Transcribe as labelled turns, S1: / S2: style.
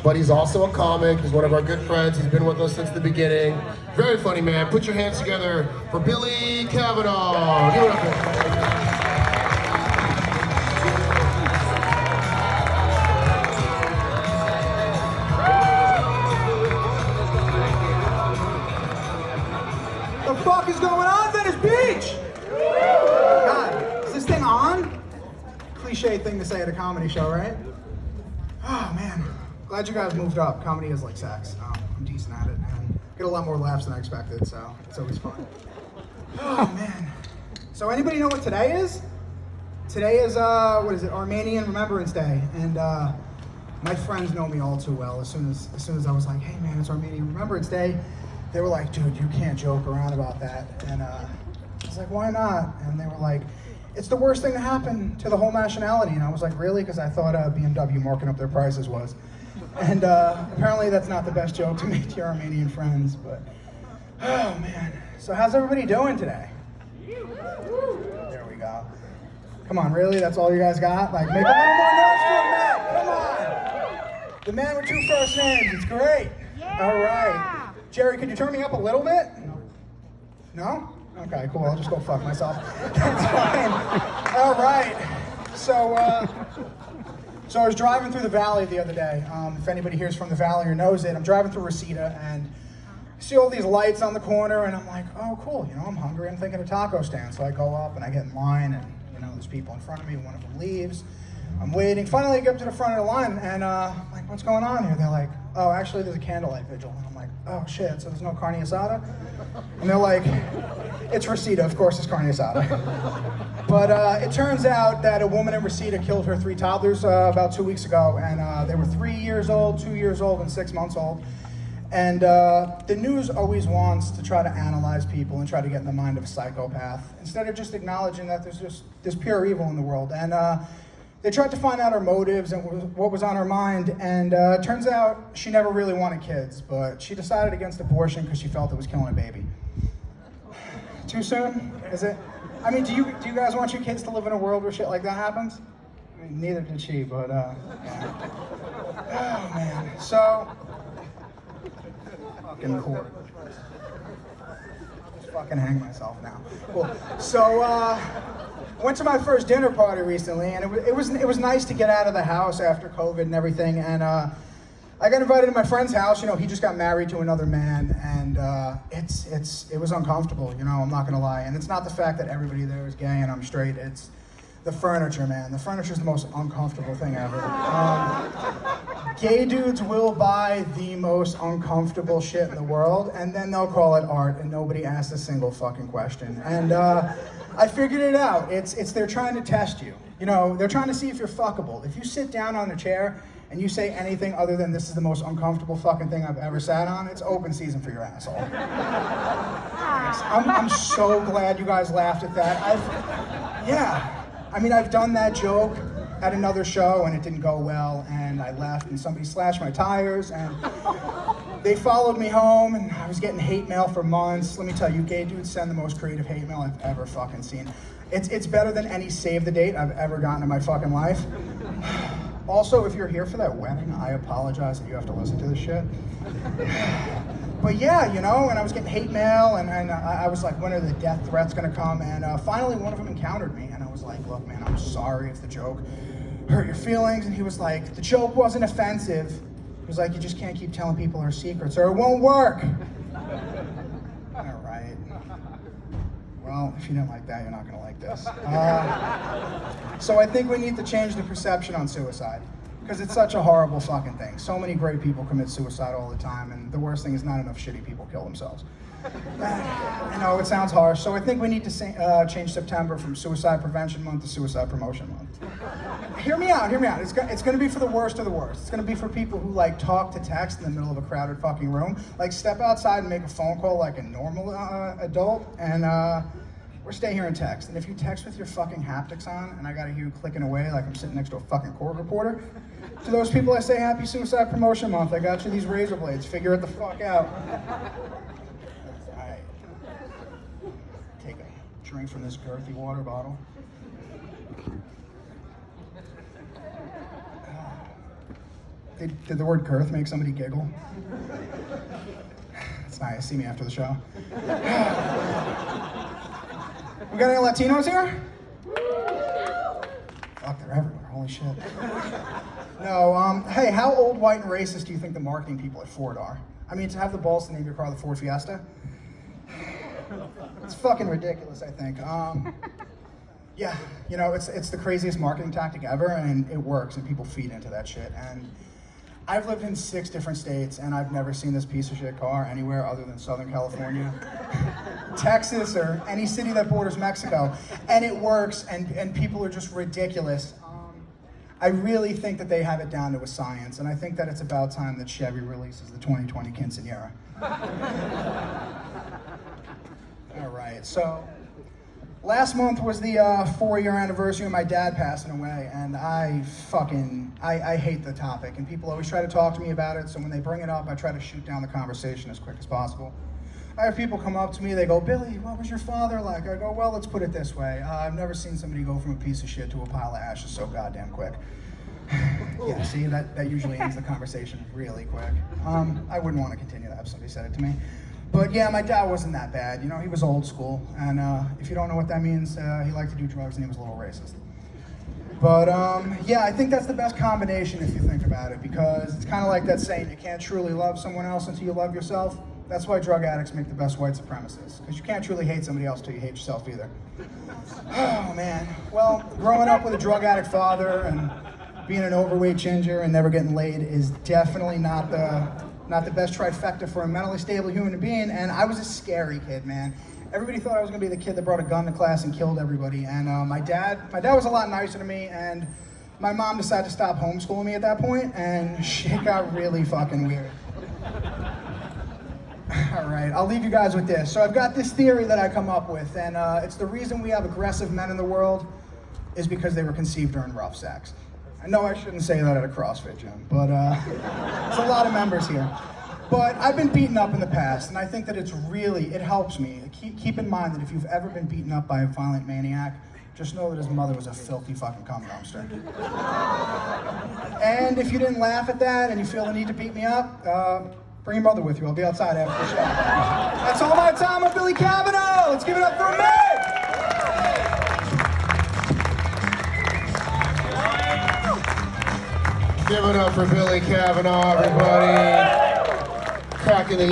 S1: but he's also a comic. He's one of our good friends. He's been with us since the beginning. Very funny man. Put your hands together for Billy Cavanagh. Give it up.
S2: What the fuck is going on, Venice Beach? God, is this thing on? Cliche thing to say at a comedy show, right? Oh man, glad you guys moved up. Comedy is like sex. I'm decent at it and get a lot more laughs than I expected, so it's always fun. Oh man. So anybody know what today is? Today is what is it? Armenian Remembrance Day, and my friends know me all too well. As soon as I was like, hey man, it's Armenian Remembrance Day, they were like, dude, you can't joke around about that. And I was like, why not? And they were like, it's the worst thing to happen to the whole nationality. And I was like, really? Because I thought BMW marking up their prices was. And apparently that's not the best joke to make to your Armenian friends, but oh man. So how's everybody doing today? There we go. Come on, really? That's all you guys got? Like, make a little more noise for a man. Come on. The man with 2 first names. It's great. All right. Jerry, could you turn me up a little bit? No? Okay, cool. I'll just go fuck myself. That's fine. All right. So I was driving through the valley the other day. If anybody here's from the valley or knows it, I'm driving through Reseda and I see all these lights on the corner and I'm like, oh, cool. You know, I'm hungry. I'm thinking of taco stand. So I go up and I get in line and, you know, there's people in front of me. One of them leaves. I'm waiting. Finally, I get up to the front of the line and I'm like, what's going on here? They're like, oh, actually, there's a candlelight vigil. And I'm like, oh, shit, so there's no carne asada? And they're like, it's Reseda, of course it's carne asada. But it turns out that a woman in Reseda killed her 3 toddlers about 2 weeks ago, and they were 3 years old, 2 years old, and 6 months old. And the news always wants to try to analyze people and try to get in the mind of a psychopath, instead of just acknowledging that there's pure evil in the world. And they tried to find out her motives and what was on her mind, and it turns out she never really wanted kids, but she decided against abortion because she felt it was killing a baby. Too soon? Is it? I mean, do you guys want your kids to live in a world where shit like that happens? I mean, neither did she, but yeah. Oh man, so fucking cool. Just fucking hang myself now. Cool. So went to my first dinner party recently, and it was nice to get out of the house after COVID and everything. And I got invited to my friend's house. You know, he just got married to another man, and it was uncomfortable. You know, I'm not gonna lie. And it's not the fact that everybody there is gay and I'm straight. It's the furniture, man. The furniture's the most uncomfortable thing ever. Gay dudes will buy the most uncomfortable shit in the world, and then they'll call it art, and nobody asks a single fucking question. And I figured it out. It's they're trying to test you. You know, they're trying to see if you're fuckable. If you sit down on a chair and you say anything other than this is the most uncomfortable fucking thing I've ever sat on, it's open season for your asshole. I'm so glad you guys laughed at that. I've done that joke at another show and it didn't go well, and I left and somebody slashed my tires and they followed me home, and I was getting hate mail for months. Let me tell you, gay dudes send the most creative hate mail I've ever fucking seen. It's better than any save the date I've ever gotten in my fucking life. Also, if you're here for that wedding, I apologize that you have to listen to this shit. But yeah, you know, and I was getting hate mail, and I was like, when are the death threats gonna come? And finally, one of them encountered me, and I was like, look, man, I'm sorry if the joke hurt your feelings. And he was like, the joke wasn't offensive. He was like, you just can't keep telling people our secrets, or it won't work. All right. Well, if you didn't like that, you're not gonna like this. So I think we need to change the perception on suicide, because it's such a horrible fucking thing. So many great people commit suicide all the time, and the worst thing is not enough shitty people kill themselves. I know, it sounds harsh, so I think we need to change September from Suicide Prevention Month to Suicide Promotion Month. Hear me out. It's going to be for the worst of the worst. It's going to be for people who like talk to text in the middle of a crowded fucking room. Like, step outside and make a phone call like a normal adult, and or stay here and text. And if you text with your fucking haptics on, and I gotta hear you clicking away like I'm sitting next to a fucking court reporter, to those people I say happy Suicide Promotion Month. I got you these razor blades. Figure it the fuck out. Alright. Take a drink from this girthy water bottle. Did the word girth make somebody giggle? It's nice. See me after the show. We got any Latinos here? Fuck, they're everywhere. Holy shit. No, hey, how old, white, and racist do you think the marketing people at Ford are? I mean, to have the balls to name your car the Ford Fiesta? It's fucking ridiculous, I think. Yeah, you know, it's the craziest marketing tactic ever, and it works, and people feed into that shit. And I've lived in 6 different states, and I've never seen this piece of shit car anywhere other than Southern California, Texas, or any city that borders Mexico. And it works, and people are just ridiculous. I really think that they have it down to a science, and I think that it's about time that Chevy releases the 2020 Quinceañera. All right, so last month was the 4-year anniversary of my dad passing away, and I hate the topic, and people always try to talk to me about it, so when they bring it up, I try to shoot down the conversation as quick as possible. I have people come up to me, they go, Billy, what was your father like? I go, well, let's put it this way. I've never seen somebody go from a piece of shit to a pile of ashes so goddamn quick. Yeah, see, that usually ends the conversation really quick. I wouldn't want to continue that if somebody said it to me. But yeah, my dad wasn't that bad. You know, he was old school. And if you don't know what that means, he liked to do drugs and he was a little racist. But yeah, I think that's the best combination if you think about it, because it's kind of like that saying, you can't truly love someone else until you love yourself. That's why drug addicts make the best white supremacists, because you can't truly hate somebody else till you hate yourself either. Oh man, well, growing up with a drug addict father and being an overweight ginger and never getting laid is definitely not the best trifecta for a mentally stable human being, and I was a scary kid, man. Everybody thought I was gonna be the kid that brought a gun to class and killed everybody, and my dad was a lot nicer to me, and my mom decided to stop homeschooling me at that point, and shit got really fucking weird. All right, I'll leave you guys with this. So I've got this theory that I come up with, and it's the reason we have aggressive men in the world is because they were conceived during rough sex. I know I shouldn't say that at a CrossFit gym, but there's a lot of members here. But I've been beaten up in the past, and I think that it helps me. Keep in mind that if you've ever been beaten up by a violent maniac, just know that his mother was a filthy fucking cum dumpster. And if you didn't laugh at that and you feel the need to beat me up, bring your mother with you. I'll be outside after the show. That's all my time. I'm Billy Cavanagh. Let's give it up for me.
S1: Give it up for Billy Cavanagh, everybody. Cracking the